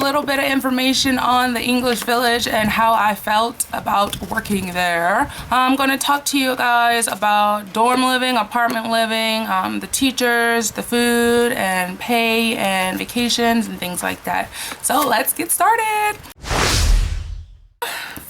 little bit of information on the English Village and how I felt about working there. I'm going to talk to you guys about dorm living, apartment living, the teachers, the food, and pay, and vacations, and things like that. So let's get started.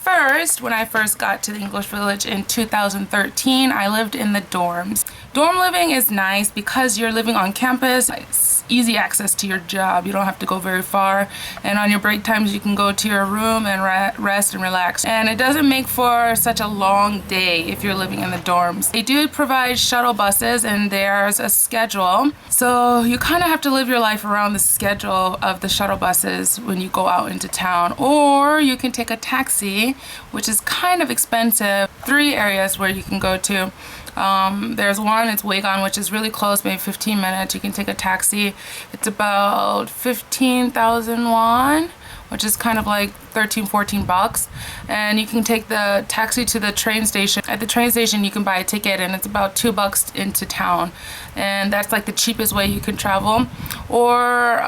First, when I first got to the English Village in 2013, I lived in the dorms. Dorm living is nice because you're living on campus. It's easy access to your job. You don't have to go very far. And on your break times, you can go to your room and rest and relax. And it doesn't make for such a long day if you're living in the dorms. They do provide shuttle buses and there's a schedule. So you kind of have to live your life around the schedule of the shuttle buses when you go out into town. Or you can take a taxi, which is kind of expensive. 3 areas where you can go to. There's one, it's Daegu, which is really close, maybe 15 minutes. You can take a taxi. It's about 15,000 won, which is kind of like 13, 14 bucks. And you can take the taxi to the train station. At the train station, you can buy a ticket and it's about 2 bucks into town. And that's like the cheapest way you can travel. Or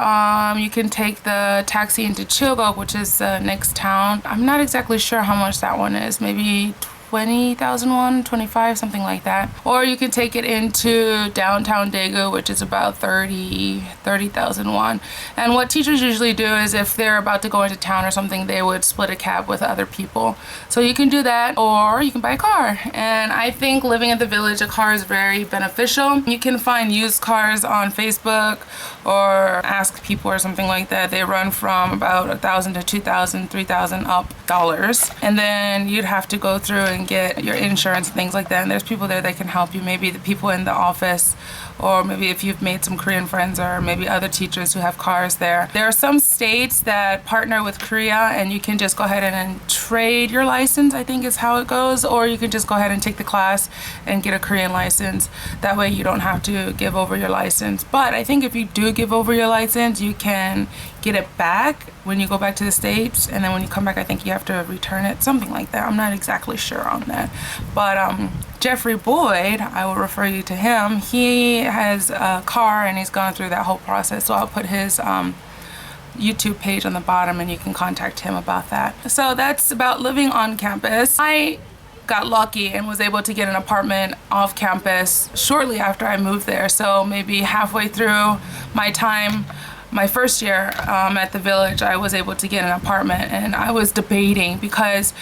you can take the taxi into Daegu, which is the next town. I'm not exactly sure how much that one is. Maybe 20,000 won, 25, something like that. Or you can take it into downtown Daegu, which is about 30,000 won. And what teachers usually do is if they're about to go into town or something, they would split a cab with other people. So you can do that, or you can buy a car. And I think living at the village, a car is very beneficial. You can find used cars on Facebook or ask people or something like that. They run from about 1,000 to 2,000, 3,000 up dollars. And then you'd have to go through and get your insurance and things like that. And there's people there that can help you, maybe the people in the office, or maybe if you've made some Korean friends, or maybe other teachers who have cars there. There are some states that partner with Korea and you can just go ahead and trade your license, I think is how it goes, or you can just go ahead and take the class and get a Korean license. That way you don't have to give over your license. But I think if you do give over your license, you can get it back when you go back to the States, and then when you come back, I think you have to return it, something like that. I'm not exactly sure on that. But Jeffrey Boyd, I will refer you to him. He has a car and he's gone through that whole process. So I'll put his YouTube page on the bottom and you can contact him about that. So that's about living on campus. I got lucky and was able to get an apartment off campus shortly after I moved there. So maybe halfway through my time, my first year at the village, I was able to get an apartment. And I was debating because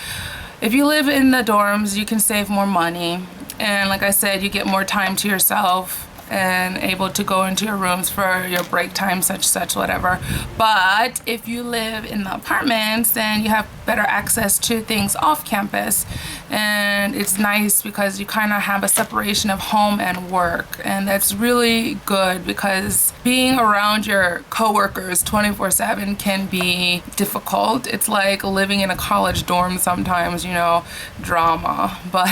if you live in the dorms, you can save more money. And like I said, you get more time to yourself and able to go into your rooms for your break time, such, whatever. But if you live in the apartments, then you have better access to things off campus. And it's nice because you kind of have a separation of home and work. And that's really good because being around your coworkers 24/7 can be difficult. It's like living in a college dorm sometimes, you know, drama. But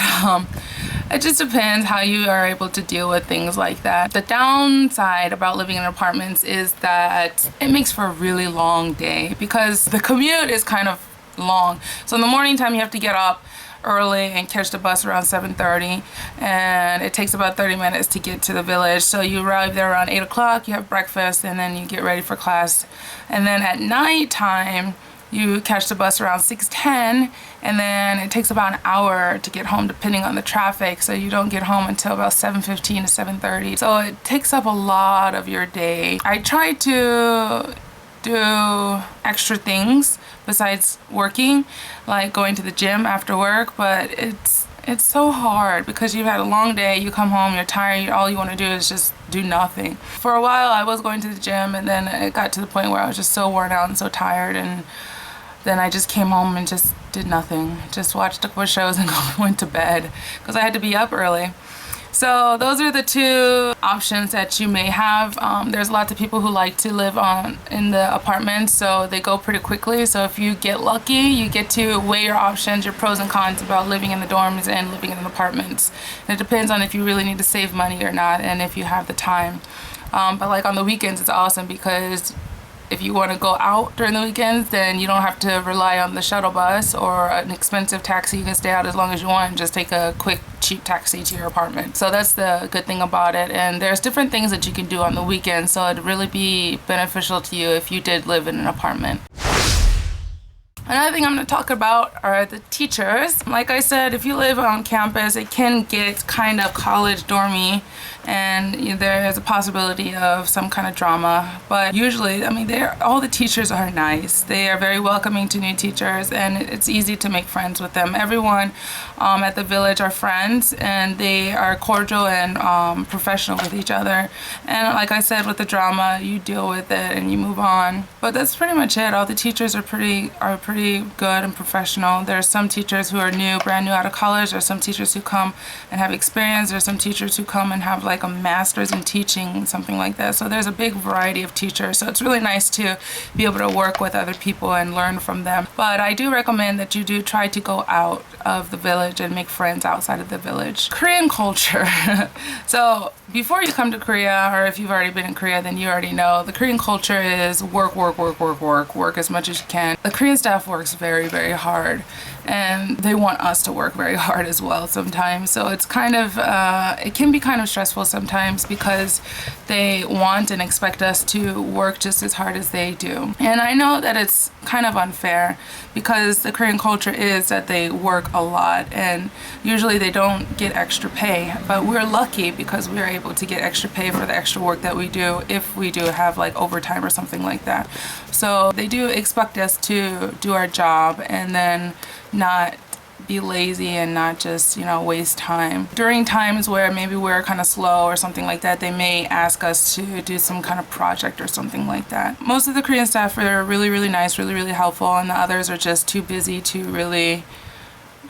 it just depends how you are able to deal with things like that. The downside about living in apartments is that it makes for a really long day because the commute is kind of long. So in the morning time, you have to get up early and catch the bus around 7:30, and it takes about 30 minutes to get to the village. So you arrive there around 8 o'clock, you have breakfast, and then you get ready for class. And then at night time, you catch the bus around 6:10, and then it takes about an hour to get home depending on the traffic. So you don't get home until about 7:15 to 7:30. So it takes up a lot of your day. I try to do extra things besides working, like going to the gym after work, but it's so hard because you've had a long day, you come home, you're tired, all you want to do is just do nothing. For a while I was going to the gym, and then it got to the point where I was just so worn out and so tired, and then I just came home and just did nothing. Just watched a couple of shows and went to bed because I had to be up early. So those are the 2 options that you may have. There's lots of people who like to live in the apartments, so they go pretty quickly. So if you get lucky, you get to weigh your options, your pros and cons about living in the dorms and living in the apartments. And it depends on if you really need to save money or not, and if you have the time. But like on the weekends, it's awesome because if you want to go out during the weekends, then you don't have to rely on the shuttle bus or an expensive taxi. You can stay out as long as you want and just take a quick, cheap taxi to your apartment. So that's the good thing about it. And there's different things that you can do on the weekends, so it'd really be beneficial to you if you did live in an apartment. Another thing I'm going to talk about are the teachers. Like I said, if you live on campus, it can get kind of college dormy, and there is a possibility of some kind of drama. But usually, I mean, all the teachers are nice. They are very welcoming to new teachers, and it's easy to make friends with them. Everyone at the village are friends, and they are cordial and professional with each other. And like I said, with the drama, you deal with it and you move on. But that's pretty much it. All the teachers are pretty good and professional. There's some teachers who are brand new out of college. There's some teachers who come and have experience. There's some teachers who come and have like a master's in teaching, something like that. So there's a big variety of teachers. So it's really nice to be able to work with other people and learn from them. But I do recommend that you do try to go out of the village and make friends outside of the village. Korean culture. So before you come to Korea, or if you've already been in Korea, then you already know the Korean culture is work as much as you can. The Korean staff works very, very hard, and they want us to work very hard as well sometimes. So it's kind of, it can be kind of stressful sometimes because they want and expect us to work just as hard as they do. And I know that it's kind of unfair because the Korean culture is that they work a lot and usually they don't get extra pay. But we're lucky because we're able to get extra pay for the extra work that we do if we do have like overtime or something like that. So they do expect us to do our job and then not be lazy and not just, waste time. During times where maybe we're kind of slow or something like that, they may ask us to do some kind of project or something like that. Most of the Korean staff are really, really nice, really, really helpful, and the others are just too busy to really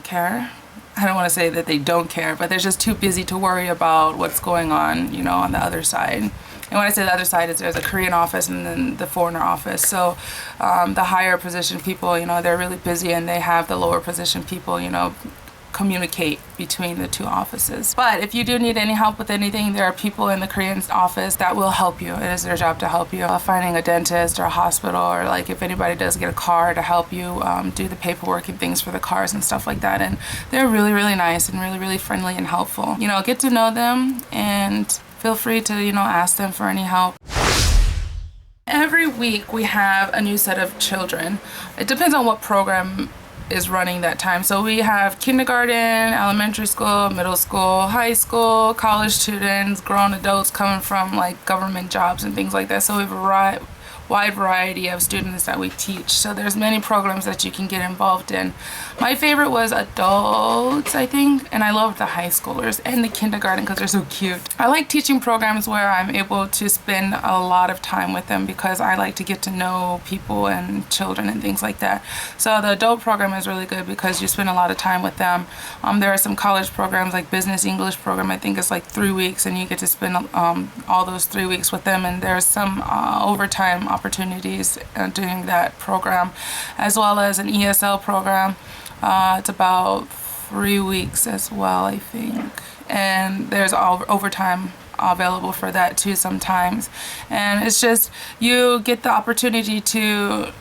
care. I don't want to say that they don't care, but they're just too busy to worry about what's going on, on the other side. And when I say the other side, there's a Korean office and then the foreigner office. So the higher position people, they're really busy, and they have the lower position people, communicate between the two offices. But if you do need any help with anything, there are people in the Korean office that will help you. It is their job to help you. Finding a dentist or a hospital, or like if anybody does get a car, to help you do the paperwork and things for the cars and stuff like that. And they're really, really nice and really, really friendly and helpful. Get to know them and feel free to, ask them for any help. Every week we have a new set of children. It depends on what program is running that time. So we have kindergarten, elementary school, middle school, high school, college students, grown adults coming from like government jobs and things like that. So we have a wide variety of students that we teach. So there's many programs that you can get involved in. My favorite was adults, I think, and I loved the high schoolers and the kindergarten because they're so cute. I like teaching programs where I'm able to spend a lot of time with them because I like to get to know people and children and things like that. So the adult program is really good because you spend a lot of time with them. There are some college programs like business English program. I think it's like 3 weeks, and you get to spend all those 3 weeks with them, and there's some overtime opportunities during that program, as well as an ESL program. It's about 3 weeks as well, I think, and there's overtime available for that too sometimes. And it's just, you get the opportunity to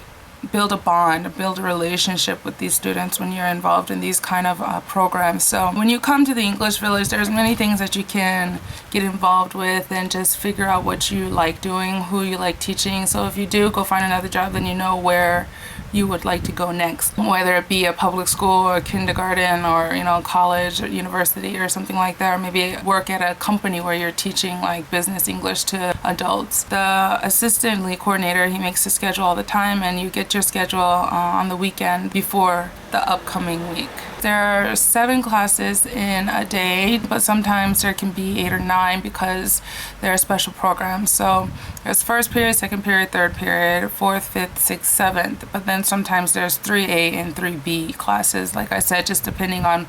build a bond, build a relationship with these students when you're involved in these kind of programs. So when you come to the English Village, there's many things that you can get involved with and just figure out what you like doing, who you like teaching. So if you do go find another job, then you know where you would like to go next, whether it be a public school or kindergarten or college or university or something like that, or maybe work at a company where you're teaching like business English to adults. The assistant lead coordinator, he makes the schedule all the time, and you get your schedule on the weekend before the upcoming week. There are 7 classes in a day, but sometimes there can be 8 or 9 because there are special programs. So there's first period, second period, third period, 4th, 5th, 6th, 7th. But then sometimes there's 3A and 3B classes, like I said, just depending on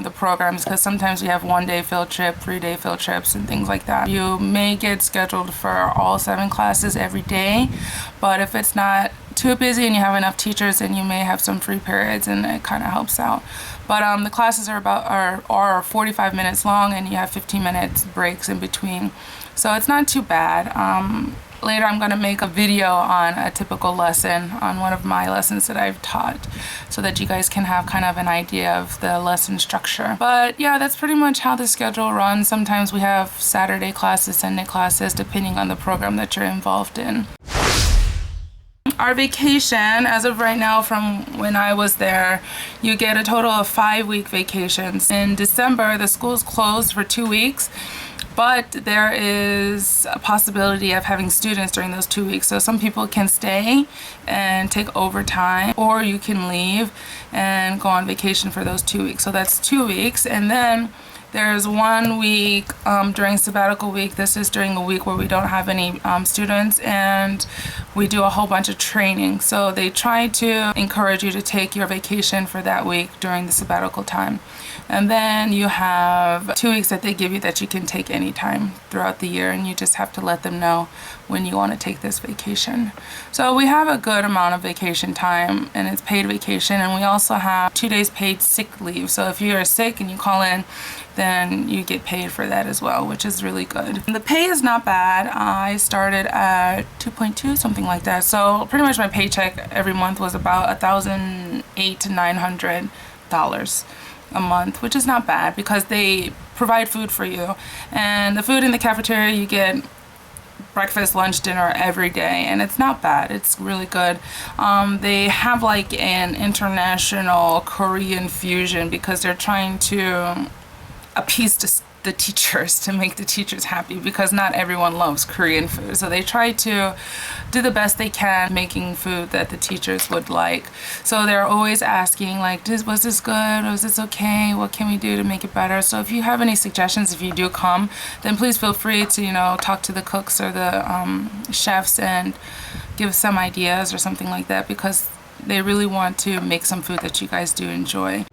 the programs, because sometimes we have 1-day field trip, 3-day field trips, and things like that. You may get scheduled for all 7 classes every day, but if it's not too busy and you have enough teachers, then you may have some free periods, and it kind of helps out. But the classes are 45 minutes long, and you have 15 minutes breaks in between, so it's not too bad. Later I'm going to make a video on a typical lesson, on one of my lessons that I've taught, so that you guys can have kind of an idea of the lesson structure. But yeah, that's pretty much how the schedule runs. Sometimes we have Saturday classes, Sunday classes, depending on the program that you're involved in. our vacation, as of right now from when I was there, you get a total of 5-week vacations. In December, the school's closed for 2 weeks, but there is a possibility of having students during those 2 weeks. So some people can stay and take overtime, or you can leave and go on vacation for those 2 weeks. So that's 2 weeks. And then there's 1 week during sabbatical week. This is during a week where we don't have any students, and we do a whole bunch of training. So they try to encourage you to take your vacation for that week during the sabbatical time. And then you have 2 weeks that they give you that you can take anytime throughout the year, and you just have to let them know when you want to take this vacation. So we have a good amount of vacation time, and it's paid vacation, and we also have 2 days paid sick leave. So if you're sick and you call in, then you get paid for that as well, which is really good. The pay is not bad. I started at 2.2, something like that. So pretty much my paycheck every month was about $1,800 to $900 a month, which is not bad because they provide food for you. And the food in the cafeteria, you get breakfast, lunch, dinner every day, and it's not bad. It's really good. They have like an international Korean fusion because they're trying to appease the teachers, to make the teachers happy, because not everyone loves Korean food. So they try to do the best they can making food that the teachers would like. So they're always asking like, was this good? Was this okay? What can we do to make it better? So if you have any suggestions, if you do come, then please feel free to, you know, talk to the cooks or the chefs and give some ideas or something like that, because they really want to make some food that you guys do enjoy.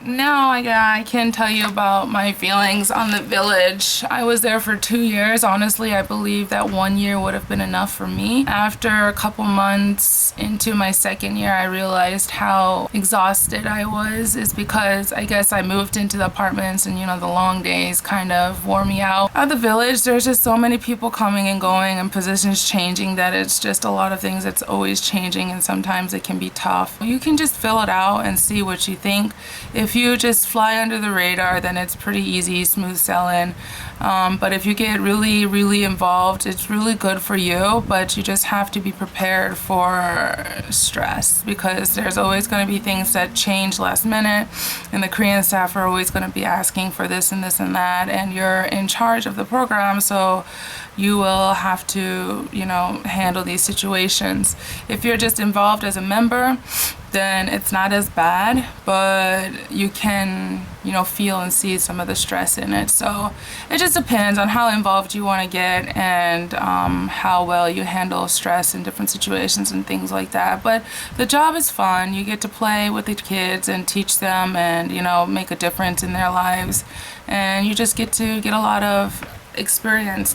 Now I can tell you about my feelings on the village. I was there for 2 years. Honestly, I believe that 1 year would have been enough for me. After a couple months into my second year, I realized how exhausted I was. It's because I guess I moved into the apartments, and you know, the long days kind of wore me out. At the village, there's just so many people coming and going and positions changing that it's just a lot of things that's always changing, and sometimes it can be tough. You can just fill it out and see what you think. If you just fly under the radar, then it's pretty easy, smooth sailing. But if you get really involved, it's really good for you, but you just have to be prepared for stress, because there's always going to be things that change last minute, and the Korean staff are always going to be asking for this and this and that, and you're in charge of the program, so you will have to, you know, handle these situations. If you're just involved as a member, then it's not as bad, but you can, you know, feel and see some of the stress in it. So it just depends on how involved you want to get, and how well you handle stress in different situations and things like that. But the job is fun. You get to play with the kids and teach them, and, you know, make a difference in their lives. And you just get to get a lot of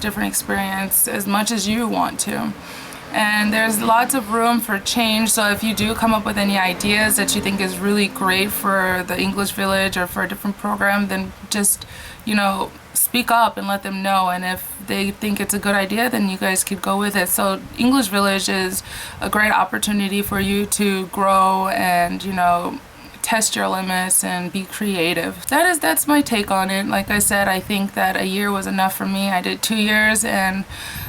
different experience, as much as you want to. And there's lots of room for change. So if you do come up with any ideas that you think is really great for the English Village or for a different program, then just, you know, speak up and let them know. And if they think it's a good idea, then you guys could go with it. So English Village is a great opportunity for you to grow and, you know, test your limits and be creative. That's my take on it. Like I said, I think that a year was enough for me. I did 2 years, and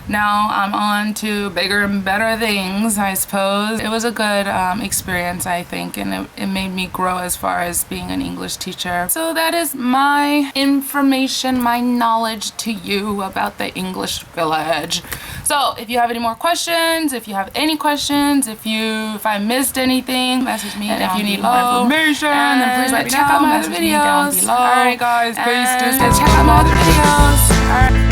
now I'm on to bigger and better things, I suppose. It was a good experience, I think, and it made me grow as far as being an English teacher. So that is my information, my knowledge to you about the English Village. So if you have any more questions, if I missed anything, message me. And if you need more information, then please let me know. Check out my other videos. Alright guys, peace. Check out my other videos. Alright.